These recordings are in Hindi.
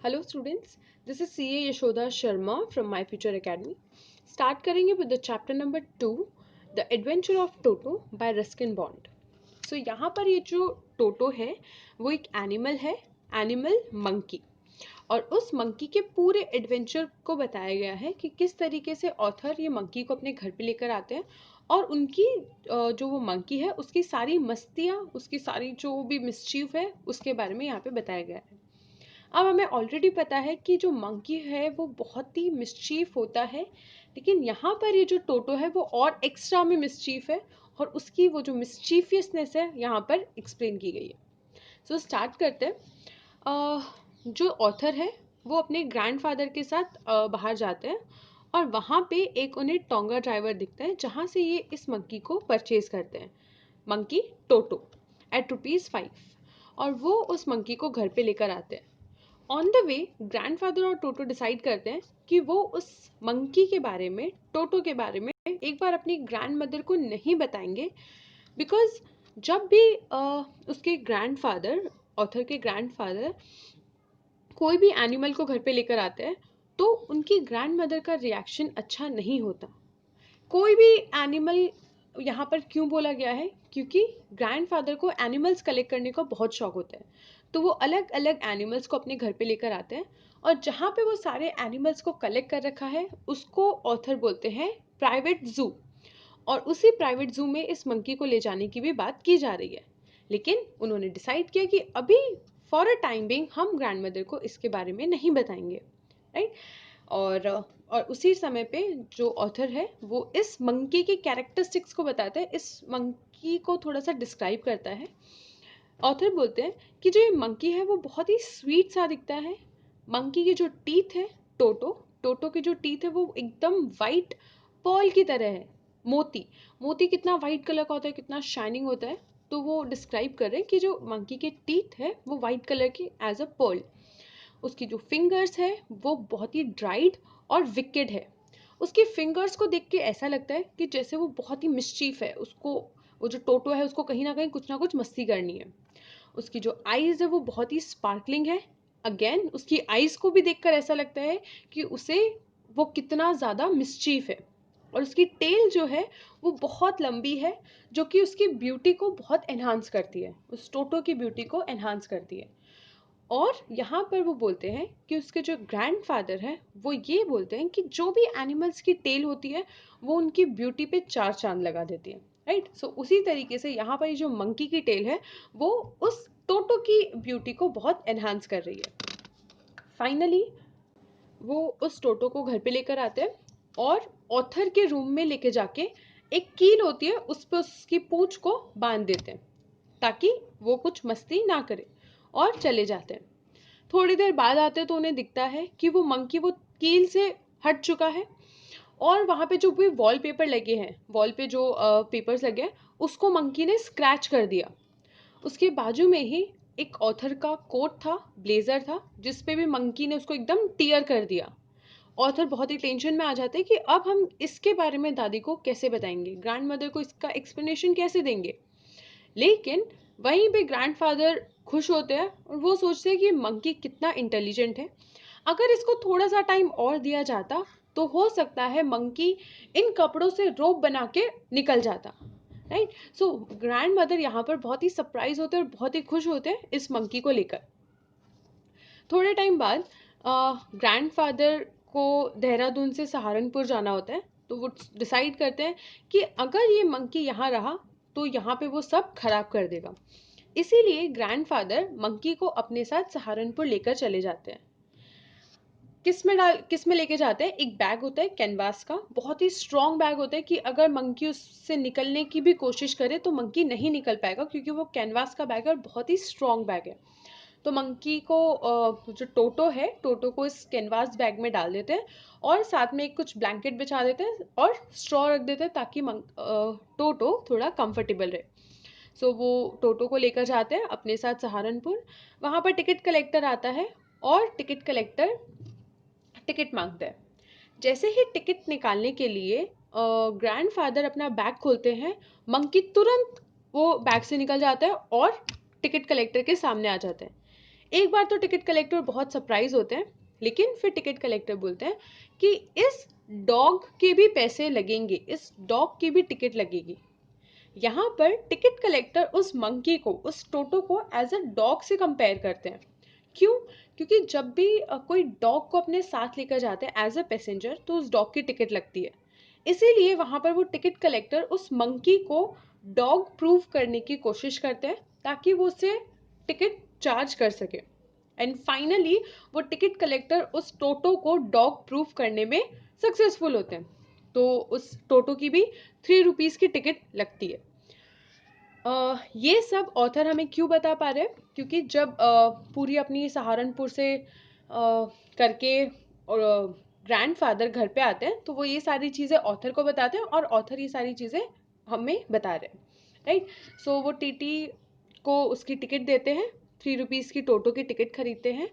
Hello students, this is C A Yashoda Sharma from my Future Academy. Start करेंगे with the chapter number 2, the adventure of Toto by Ruskin Bond. So यहाँ पर ये जो टोटो है वो एक एनिमल है, एनिमल मंकी। और उस मंकी के पूरे एडवेंचर को बताया गया है कि किस तरीके से ऑथर ये मंकी को अपने घर पे लेकर आते हैं और उनकी जो वो मंकी है उसकी सारी मस्तियाँ, उसकी सारी जो भी मिसचीफ है उसके बारे में यहाँ पे बताया गया है। अब हमें ऑलरेडी पता है कि जो मंकी है वो बहुत ही मिसचीफ होता है, लेकिन यहाँ पर ये जो टोटो है वो और एक्स्ट्रा में मिसचीफ है और उसकी वो जो मिसचीफियसनेस है यहाँ पर एक्सप्लेन की गई है। सो स्टार्ट करते हैं। जो ऑथर है वो अपने ग्रैंडफादर के साथ बाहर जाते हैं और वहाँ पे एक उन्हें टोंगा ड्राइवर दिखता है जहाँ से ये इस मंकी को परचेज करते हैं, मंकी टोटो एट ₹5। और वो उस मंकी को घर पे लेकर आते हैं। ऑन द वे ग्रैंडफादर और टोटो डिसाइड करते हैं कि वो उस मंकी के बारे में, टोटो के बारे में एक बार अपनी ग्रैंड मदर को नहीं बताएंगे, बिकॉज जब भी उसके ग्रैंडफादर, ऑथर के ग्रैंडफादर कोई भी एनिमल को घर पे लेकर आते हैं तो उनकी ग्रैंड मदर का रिएक्शन अच्छा नहीं होता। कोई भी एनिमल यहाँ पर क्यों बोला गया है, क्योंकि ग्रैंडफादर को एनिमल्स कलेक्ट करने का बहुत शौक होता है, तो वो अलग अलग एनिमल्स को अपने घर पे लेकर आते हैं और जहाँ पे वो सारे एनिमल्स को कलेक्ट कर रखा है उसको ऑथर बोलते हैं प्राइवेट जू। और उसी प्राइवेट जू में इस मंकी को ले जाने की भी बात की जा रही है, लेकिन उन्होंने डिसाइड किया कि अभी फॉर अ टाइम बिंग हम ग्रैंड मदर को इसके बारे में नहीं बताएंगे, राइट। और उसी समय पे जो ऑथर है वो इस मंकी के कैरेक्टरिस्टिक्स को बताता है, इस मंकी को थोड़ा सा डिस्क्राइब करता है। ऑथर बोलते हैं कि जो ये मंकी है वो बहुत ही स्वीट सा दिखता है। मंकी के जो टीथ है, टोटो टोटो के जो टीथ है वो एकदम वाइट पर्ल की तरह है। मोती, मोती कितना वाइट कलर का होता है, कितना शाइनिंग होता है, तो वो डिस्क्राइब कर रहे हैं कि जो मंकी के टीथ है वो वाइट कलर की एज अ पर्ल। उसकी जो फिंगर्स है वो बहुत ही ड्राइड और विकेड है। उसकी फिंगर्स को देख के ऐसा लगता है कि जैसे वो बहुत ही मिस्चीफ है, उसको, वो जो टोटो है उसको कहीं ना कुछ मस्ती करनी है। उसकी जो आईज है वो बहुत ही स्पार्कलिंग है। अगेन उसकी आईज को भी देखकर ऐसा लगता है कि उसे, वो कितना ज़्यादा मिस्चीफ है। और उसकी टेल जो है वो बहुत लंबी है, जो कि उसकी ब्यूटी को बहुत एनहांस करती है, उस टोटो की ब्यूटी को एनहांस करती है। और यहाँ पर वो बोलते हैं कि उसके जो ग्रैंडफादर हैं वो ये बोलते हैं कि जो भी एनिमल्स की टेल होती है वो उनकी ब्यूटी पे चार चांद लगा देती है, राइट। सो उसी तरीके से यहाँ पर ये जो मंकी की टेल है वो उस टोटो की ब्यूटी को बहुत एनहांस कर रही है। फाइनली वो उस टोटो को घर पे लेकर आते हैं और ऑथर के रूम में लेके जाके एक कील होती है उस पर उसकी पूंछ को बांध देते हैं ताकि वो कुछ मस्ती ना करे, और चले जाते हैं। थोड़ी देर बाद आते तो उन्हें दिखता है कि वो मंकी वो कील से हट चुका है और वहां पे जो भी वॉलपेपर लगे हैं, वॉल पे जो पेपर्स लगे हैं उसको मंकी ने स्क्रैच कर दिया। उसके बाजू में ही एक ऑथर का कोट था, ब्लेजर था, जिस पे भी मंकी ने उसको एकदम टीयर कर दिया। ऑथर बहुत ही टेंशन में आ जाते हैं कि अब हम इसके बारे में दादी को कैसे बताएंगे, ग्रैंड मदर को इसका एक्सप्लेनेशन कैसे देंगे। लेकिन वहीं पे ग्रैंडफादर खुश होते हैं और वो सोचते हैं कि मंकी कितना इंटेलिजेंट है, अगर इसको थोड़ा सा टाइम और दिया जाता तो हो सकता है मंकी इन कपड़ों से रोप बना के निकल जाता, राइट। सो ग्रैंड मदर यहाँ पर बहुत ही सरप्राइज होते हैं और बहुत ही खुश होते हैं इस मंकी को लेकर। थोड़े टाइम बाद ग्रैंडफादर को देहरादून से सहारनपुर जाना होता है, तो वो डिसाइड करते हैं कि अगर ये मंकी यहाँ रहा तो यहाँ पे वो सब खराब कर देगा। इसीलिए ग्रैंडफादर मंकी को अपने साथ सहारनपुर लेकर चले जाते हैं। किस में लेके जाते हैं, एक बैग होता है कैनवास का, बहुत ही स्ट्रॉन्ग बैग होता है कि अगर मंकी उससे निकलने की भी कोशिश करे तो मंकी नहीं निकल पाएगा, क्योंकि वो कैनवास का बैग है और बहुत ही स्ट्रॉन्ग बैग है। तो मंकी को जो टोटो है, टोटो को इस कैनवास बैग में डाल देते हैं और साथ में कुछ ब्लैंकेट बिछा देते हैं और स्ट्रॉ रख देते हैं ताकि टोटो थोड़ा कंफर्टेबल रहे। सो वो टोटो को लेकर जाते हैं अपने साथ सहारनपुर। वहाँ पर टिकट कलेक्टर आता है और टिकट कलेक्टर टिकट मांगता है। जैसे ही टिकट निकालने के लिए ग्रैंडफादर अपना बैग खोलते हैं, मंकी तुरंत वो बैग से निकल जाता है और टिकट कलेक्टर के सामने आ जाता है। एक बार तो टिकट कलेक्टर बहुत सरप्राइज होते हैं, लेकिन फिर टिकट कलेक्टर बोलते हैं कि इस डॉग के भी पैसे लगेंगे, इस डॉग की भी टिकट लगेगी। यहाँ पर टिकट कलेक्टर उस मंकी को, उस टोटो को एज अ डॉग से कंपेयर करते हैं। क्यों? क्योंकि जब भी कोई डॉग को अपने साथ लेकर जाते हैं एज अ पैसेंजर, तो उस डॉग की टिकट लगती है। इसीलिए वहाँ पर वो टिकट कलेक्टर उस मंकी को डॉग प्रूव करने की कोशिश करते हैं, ताकि वो उसे टिकट चार्ज कर सके। एंड फाइनली वो टिकट कलेक्टर उस टोटो को डॉग प्रूफ करने में सक्सेसफुल होते हैं। तो उस टोटो की भी 3 रुपीज़ की टिकट लगती है। ये सब ऑथर हमें क्यों बता पा रहे हैं? क्योंकि जब पूरी अपनी सहारनपुर से करके ग्रैंडफादर घर पे आते हैं, तो वो ये सारी चीज़ें ऑथर को बताते हैं और ऑथर ये सारी चीज़ें हमें बता रहे हैं, राइट। सो वो टीटी को उसकी टिकट देते हैं, 3 रुपीज़ की टोटो की टिकट खरीदते हैं,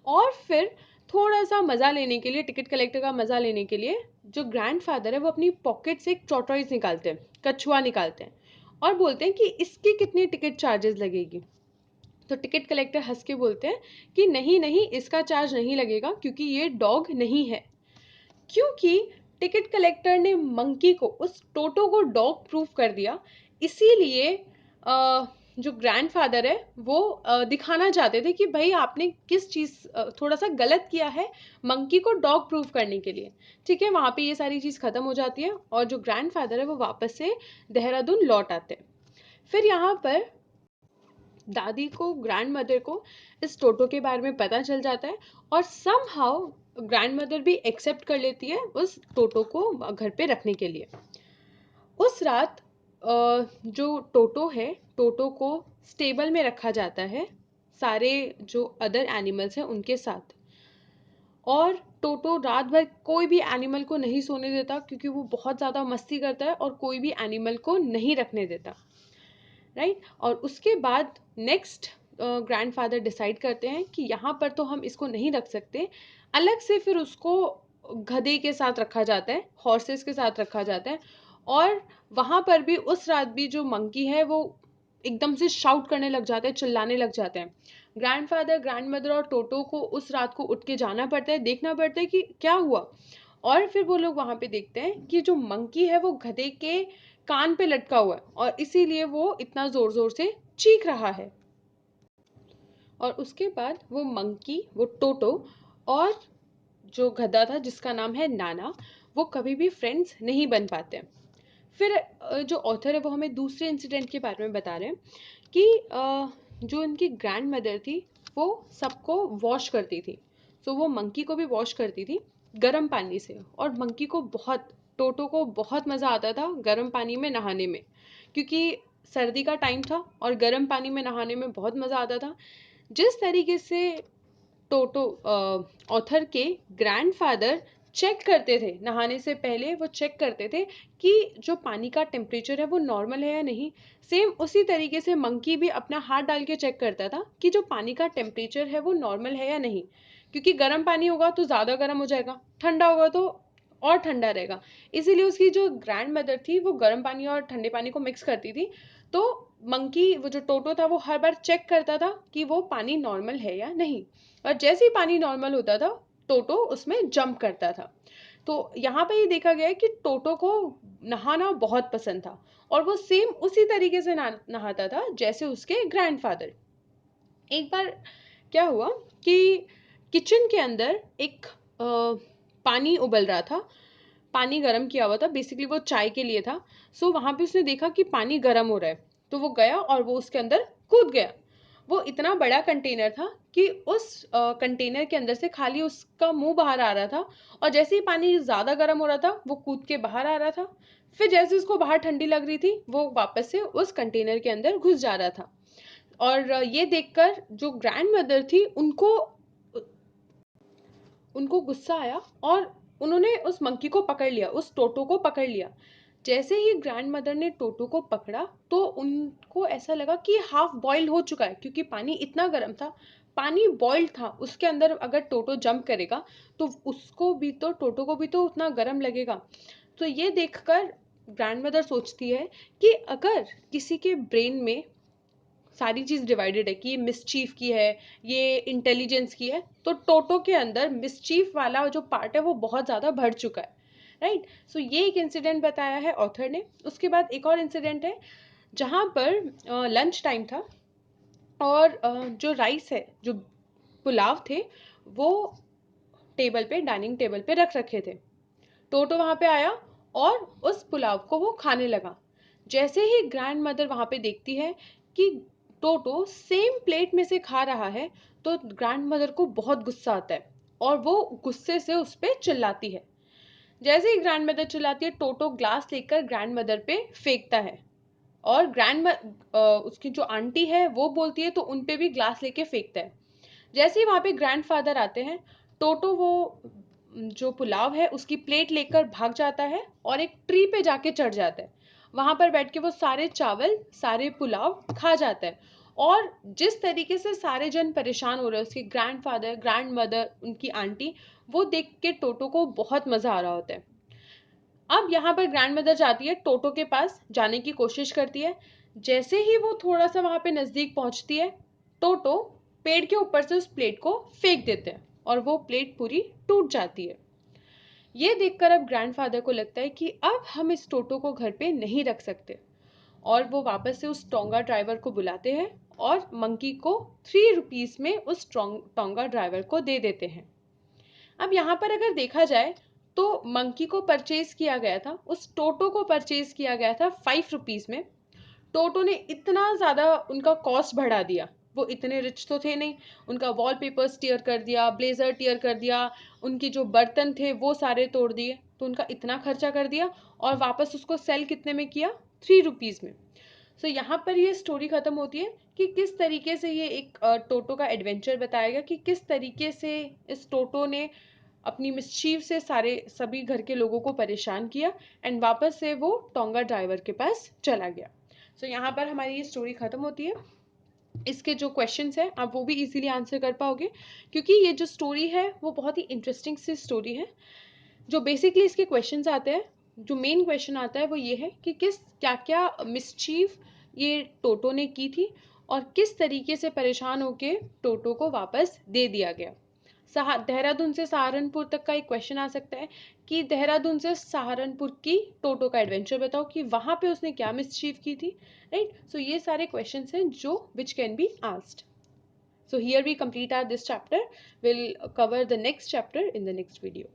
और फिर थोड़ा सा मज़ा लेने के लिए, टिकट कलेक्टर का मज़ा लेने के लिए, जो ग्रैंडफादर है वो अपनी पॉकेट से एक टॉर्टोइज निकालते हैं, कछुआ निकालते हैं, और बोलते हैं कि इसकी कितनी टिकट चार्जेस लगेगी। तो टिकट कलेक्टर हंस के बोलते हैं कि नहीं नहीं, इसका चार्ज नहीं लगेगा, क्योंकि ये डॉग नहीं है। क्योंकि टिकट कलेक्टर ने मंकी को, उस टोटो को डॉग प्रूफ कर दिया, इसीलिए जो ग्रैंडफादर है वो दिखाना चाहते थे कि भाई आपने किस चीज़ थोड़ा सा गलत किया है मंकी को डॉग प्रूफ करने के लिए। ठीक है, वहाँ पे ये सारी चीज़ ख़त्म हो जाती है और जो ग्रैंडफादर है वो वापस से देहरादून लौट आते हैं। फिर यहाँ पर दादी को, ग्रैंड मदर को इस टोटो के बारे में पता चल जाता है, और समहाउ ग्रैंड मदर भी एक्सेप्ट कर लेती है उस टोटो को घर पे रखने के लिए। उस रात जो टोटो है, टोटो को स्टेबल में रखा जाता है सारे जो अदर एनिमल्स हैं उनके साथ, और टोटो रात भर कोई भी एनिमल को नहीं सोने देता, क्योंकि वो बहुत ज़्यादा मस्ती करता है और कोई भी एनिमल को नहीं रखने देता, राइट। और उसके बाद नेक्स्ट ग्रैंडफादर डिसाइड करते हैं कि यहाँ पर तो हम इसको नहीं रख सकते, अलग से फिर उसको गधे के साथ रखा जाता है, हॉर्सेस के साथ रखा जाता है। और वहाँ पर भी उस रात भी जो मंकी है वो एकदम से शाउट करने लग जाते हैं, चिल्लाने लग जाते हैं। ग्रैंडफादर, ग्रैंडमदर और टोटो को उस रात को उठ के जाना पड़ता है, देखना पड़ता है कि क्या हुआ। और फिर वो लोग वहाँ पे देखते हैं कि जो मंकी है वो गधे के कान पे लटका हुआ है, और इसीलिए वो इतना जोर जोर से चीख रहा है। और उसके बाद वो मंकी, वो टोटो और जो गधा था जिसका नाम है नाना, वो कभी भी फ्रेंड्स नहीं बन पाते। फिर जो ऑथर है वो हमें दूसरे इंसिडेंट के बारे में बता रहे हैं कि जो इनकी ग्रैंड मदर थी वो सबको वॉश करती थी। तो वो मंकी को भी वॉश करती थी गर्म पानी से, और मंकी को बहुत, टोटो को बहुत मज़ा आता था गर्म पानी में नहाने में, क्योंकि सर्दी का टाइम था और गर्म पानी में नहाने में बहुत मज़ा आता था। जिस तरीके से टोटो ऑथर के ग्रैंडफादर चेक करते थे नहाने से पहले, वो चेक करते थे कि जो पानी का टेम्परेचर है वो नॉर्मल है या नहीं, सेम उसी तरीके से मंकी भी अपना हाथ डाल के चेक करता था कि जो पानी का टेम्परेचर है वो नॉर्मल है या नहीं, क्योंकि गर्म पानी होगा तो ज़्यादा गर्म हो जाएगा, ठंडा होगा तो और ठंडा रहेगा। इसीलिए उसकी जो ग्रैंड मदर थी वो गर्म पानी और ठंडे पानी को मिक्स करती थी। तो मंकी, वो जो टोटो था, वो हर बार चेक करता था कि वो पानी नॉर्मल है या नहीं, और जैसे ही पानी नॉर्मल होता था टोटो उसमें जंप करता था। तो यहाँ पे ये देखा गया है कि टोटो को नहाना बहुत पसंद था, और वो सेम उसी तरीके से नहाता था जैसे उसके ग्रैंडफादर। एक बार क्या हुआ कि किचन के अंदर एक पानी उबल रहा था, पानी गर्म किया हुआ था, बेसिकली वो चाय के लिए था। सो वहाँ पे उसने देखा कि पानी गर्म हो रहा है, तो वो गया और वो उसके अंदर कूद गया। वो इतना बड़ा कंटेनर था कि उस कंटेनर के अंदर से खाली उसका मुंह बाहर आ रहा था, और जैसे ही पानी ज़्यादा गर्म हो रहा था वो कूद के बाहर आ रहा था। फिर जैसे उसको बाहर ठंडी लग रही थी वो वापस से उस कंटेनर के अंदर घुस जा रहा था। और ये देखकर जो ग्रैंड मदर थी उनको उनको गुस्सा आया, और उन्होंने उस मंकी को पकड़ लिया, उस टोटो को पकड़ लिया। जैसे ही ग्रैंड मदर ने टोटो को पकड़ा तो उनको ऐसा लगा कि हाफ बॉइल्ड हो चुका है, क्योंकि पानी इतना गर्म था, पानी बॉइल्ड था, उसके अंदर अगर टोटो जंप करेगा तो उसको भी तो, टोटो को भी तो उतना गर्म लगेगा। तो ये देखकर ग्रैंड मदर सोचती है कि अगर किसी के ब्रेन में सारी चीज़ डिवाइडेड है कि ये मिसचीफ की है, ये इंटेलिजेंस की है। तो टोटो के अंदर मिसचीफ वाला जो पार्ट है वो बहुत ज़्यादा बढ़ चुका है, राइट। सो ये एक इंसिडेंट बताया है ऑथर ने। उसके बाद एक और इंसिडेंट है जहाँ पर लंच टाइम था और जो राइस है, जो पुलाव थे, वो टेबल पे, डाइनिंग टेबल पे रख रखे थे। टोटो वहां पे आया और उस पुलाव को वो खाने लगा। जैसे ही ग्रैंड मदर वहां पे देखती है कि टोटो सेम प्लेट में से खा रहा है, तो ग्रैंड मदर को बहुत गुस्सा आता है और वो गुस्से से उस पर चिल्लाती है। जैसे ही ग्रैंड मदर चिल्लाती है, टोटो ग्लास लेकर ग्रैंड मदर पे फेंकता है और उसकी जो आंटी है वो बोलती है तो उन पे भी ग्लास लेके फेंकता है। जैसे ही वहां पे ग्रैंडफादर आते हैं, टोटो वो जो पुलाव है उसकी प्लेट लेकर भाग जाता है और एक ट्री पे जाके चढ़ जाता है। वहां पर बैठ के वो सारे चावल, सारे पुलाव खा जाता है। और जिस तरीके से सारे जन परेशान हो रहे हैं, उसके ग्रैंडफादर, ग्रैंड मदर, उनकी आंटी, वो देख के टोटो को बहुत मजा आ रहा होता है। अब यहाँ पर ग्रैंड मदर जाती है, टोटो के पास जाने की कोशिश करती है। जैसे ही वो थोड़ा सा वहां पे नजदीक पहुंचती है, टोटो पेड़ के ऊपर से उस प्लेट को फेंक देते हैं और वो प्लेट पूरी टूट जाती है। ये देखकर अब ग्रैंडफादर को लगता है कि अब हम इस टोटो को घर पे नहीं रख सकते, और वो वापस से उस टोंगा ड्राइवर को बुलाते हैं और मंकी को 3 रुपीज में उस टोंगा ड्राइवर को दे देते हैं। अब यहाँ पर अगर देखा जाए तो मंकी को परचेज किया गया था, उस टोटो को परचेज किया गया था 5 रुपीज में। टोटो ने इतना ज़्यादा उनका कॉस्ट बढ़ा दिया, वो इतने रिच तो थे नहीं। उनका वॉलपेपर्स टीयर कर दिया, ब्लेजर टीयर कर दिया, उनकी जो बर्तन थे वो सारे तोड़ दिए, तो उनका इतना खर्चा कर दिया और वापस उसको सेल कितने में किया? 3 रुपीज़ में। सो यहाँ पर ये स्टोरी खत्म होती है कि किस तरीके से ये एक टोटो का एडवेंचर बताया गया, कि किस तरीके से इस टोटो ने अपनी मिस्चीव से सभी घर के लोगों को परेशान किया एंड वापस से वो टोंगा ड्राइवर के पास चला गया। सो यहाँ पर हमारी ये स्टोरी खत्म होती है। इसके जो क्वेश्चंस हैं आप वो भी इजीली आंसर कर पाओगे, क्योंकि ये जो स्टोरी है वो बहुत ही इंटरेस्टिंग सी स्टोरी है। जो बेसिकली इसके क्वेश्चंस आते हैं, जो मेन क्वेश्चन आता है वो ये है कि किस क्या क्या मिसचीफ ये टोटो ने की थी और किस तरीके से परेशान होके टोटो को वापस दे दिया गया। देहरादून से सहारनपुर तक का एक क्वेश्चन आ सकता है कि देहरादून से सहारनपुर की टोटो का एडवेंचर बताओ कि वहां पे उसने क्या मिसचीव की थी, राइट। सो ये सारे क्वेश्चंस हैं जो which can be asked. So here we complete our this chapter. We'll cover the next chapter in the next video.